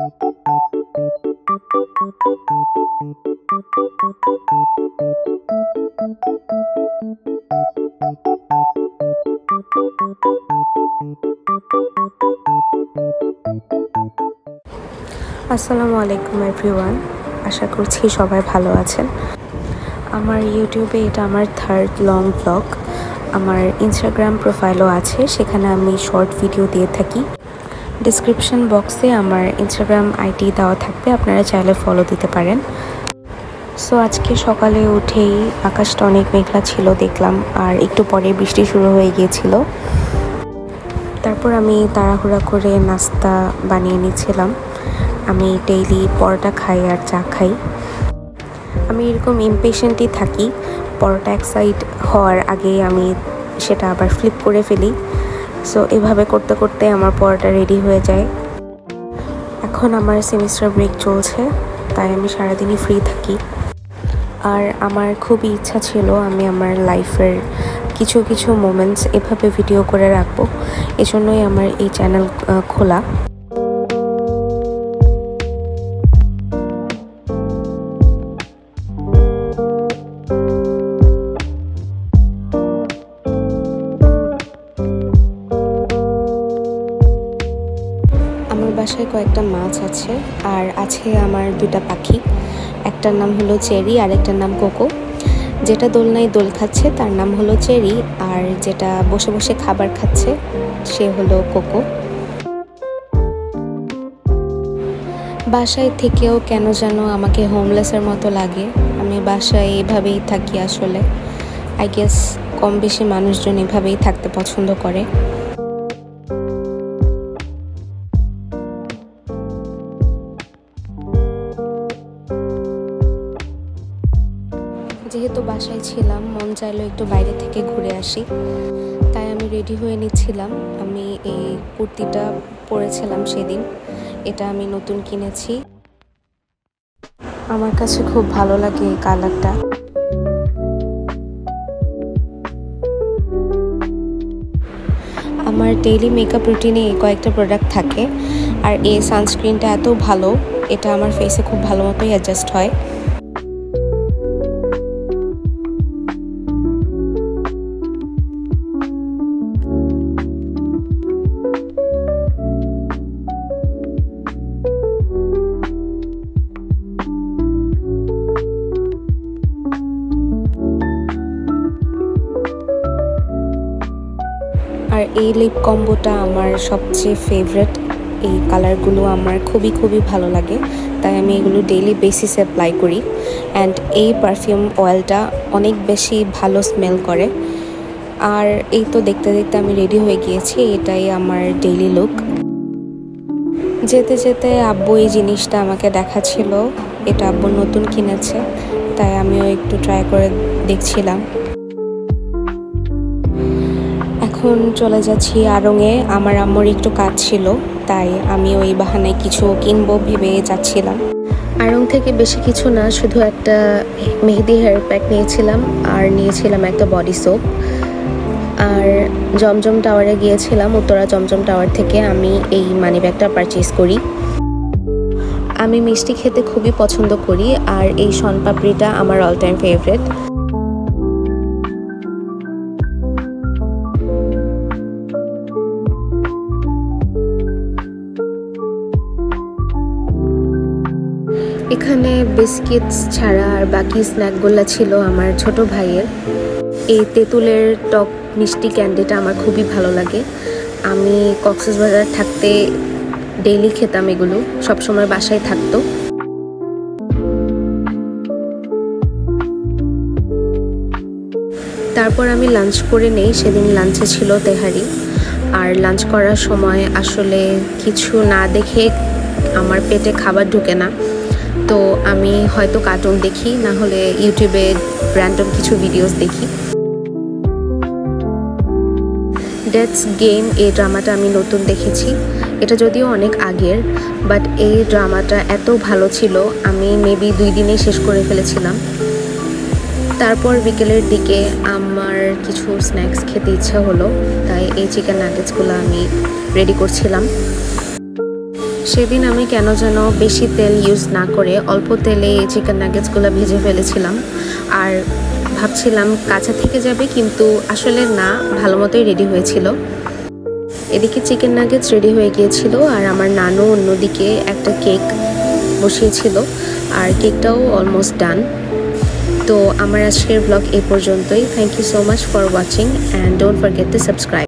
আসসালামু আলাইকুম এভরিওয়ান, আশা করছি সবাই ভালো আছেন। আমার ইউটিউবে এটা আমার 3rd লং ব্লগ। আমার ইনস্টাগ্রাম প্রোফাইলও আছে, সেখানে আমি শর্ট ভিডিও দিয়ে থাকি। ডিসক্রিপশন বক্সে আমার ইনস্টাগ্রাম আইডি দেওয়া থাকবে, আপনারা চাইলে ফলো দিতে পারেন। সো আজকে সকালে উঠেই আকাশটা অনেক মেঘলা ছিল দেখলাম, আর একটু পরে বৃষ্টি শুরু হয়ে গিয়েছিল। তারপর আমি তাড়াহুড়া করে নাস্তা বানিয়ে নিচ্ছিলাম। আমি ডেইলি পরোটা খাই আর চা খাই। আমি এরকম ইমপেশেন্টই থাকি, পরোটা এক সাইড হওয়ার আগেই আমি সেটা আবার ফ্লিপ করে ফেলি। সো এভাবে করতে করতে আমার পরোটা রেডি হয়ে যায়। এখন আমার সেমিস্টার ব্রেক চলছে, তাই আমি সারাদিনই ফ্রি থাকি। আর আমার খুবই ইচ্ছা ছিল আমি আমার লাইফের কিছু কিছু মোমেন্টস এভাবে ভিডিও করে রাখবো, এজন্যই আমার এই চ্যানেল খোলা। আমার বাসায় কয়েকটা মাছ আছে, আর আছে আমার 2টা পাখি। একটার নাম হলো চেরি আর একটার নাম কোকো। যেটা দোলনায় দোল খাচ্ছে তার নাম হলো চেরি, আর যেটা বসে বসে খাবার খাচ্ছে সে হলো কোকো। বাসায় থেকেও কেন যেন আমাকে হোমলেসের মতো লাগে। আমি বাসায় এভাবেই থাকি আসলে। আই গেস কম বেশি মানুষজন এভাবেই থাকতে পছন্দ করে। যেহেতু বাসায় ছিলাম, মন চাইলো একটু বাইরে থেকে ঘুরে আসি, তাই আমি রেডি হয়ে নিচ্ছিলাম। আমি এই কুর্তিটা পরেছিলাম সেদিন, এটা আমি নতুন কিনেছি। আমার কাছে খুব ভালো লাগে এই কালারটা। আমার ডেইলি মেকআপ রুটিনে এই কয়েকটা প্রোডাক্ট থাকে, আর এই সানস্ক্রিনটা এত ভালো, এটা আমার ফেসে খুব ভালো মতোই অ্যাডজাস্ট হয়। আর এই লিপ কম্বোটা আমার সবচেয়ে ফেভারিট। এই কালারগুলো আমার খুবই ভালো লাগে, তাই আমি এগুলো ডেইলি বেসিসে অ্যাপ্লাই করি। অ্যান্ড এই পারফিউম অয়েলটা অনেক বেশি ভালো স্মেল করে। আর এই তো দেখতে দেখতে আমি রেডি হয়ে গিয়েছি, এটাই আমার ডেইলি লুক। যেতে যেতে আব্বু এই জিনিসটা আমাকে দেখাচ্ছিল, এটা আব্বু নতুন কিনেছে, তাই আমিও একটু ট্রাই করে দেখছিলাম। এখন চলে যাচ্ছি আড়ংয়ে। আমার আম্মুর একটু কাজ ছিল, তাই আমি ওই বাহানায় কিছু কিনবো ভেবে যাচ্ছিলাম। আড়ং থেকে বেশি কিছু না, শুধু একটা মেহেদি হেয়ার প্যাক নিয়েছিলাম, আর নিয়েছিলাম একটা বডি সোপ। আর জমজম টাওয়ারে গিয়েছিলাম, উত্তরা জমজম টাওয়ার থেকে আমি এই মানি ব্যাগটা পারচেজ করি। আমি মিষ্টি খেতে খুবই পছন্দ করি, আর এই শনপাপড়িটা আমার অল টাইম ফেভারিট। এখানে বিস্কিটস ছাড়া আর বাকি স্ন্যাকগুলো ছিল আমার ছোট ভাইয়ের। এই তেঁতুলের টক মিষ্টি ক্যান্ডিটা আমার খুবই ভালো লাগে। আমি কক্সবাজার থাকতে ডেইলি খেতাম, এগুলো সবসময় বাসায় থাকতো। তারপর আমি লাঞ্চ করে নেই। সেদিন লাঞ্চে ছিল তেহারি। আর লাঞ্চ করার সময় আসলে কিছু না দেখে আমার পেটে খাবার ঢুকে না, তো আমি হয়তো কার্টুন দেখি, না হলে ইউটিউবে র্যান্ডম কিছু ভিডিওস দেখি। ডেটস গেম এই ড্রামাটা আমি নতুন দেখেছি। এটা যদিও অনেক আগের, বাট এই ড্রামাটা এত ভালো ছিল, আমি মেবি 2 দিনে শেষ করে ফেলেছিলাম। তারপর বিকেলের দিকে আমার কিছু স্ন্যাক্স খেতে ইচ্ছা হলো, তাই এই চিকেন নাগেটসগুলো আমি রেডি করছিলাম। সেদিন আমি কেন যেন বেশি তেল ইউজ না করে অল্প তেলে চিকেন নাগেটসগুলো ভেজে ফেলেছিলাম, আর ভাবছিলাম কাঁচা থেকে যাবে, কিন্তু আসলে না, ভালো মতোই রেডি হয়েছিল। এদিকে চিকেন নাগেটস রেডি হয়ে গিয়েছিল, আর আমার নানু অন্যদিকে একটা কেক বসিয়েছিল, আর কেকটাও অলমোস্ট ডান। তো আমার আজকের ব্লগ এই পর্যন্তই। Thank you so much for watching and don't forget to subscribe.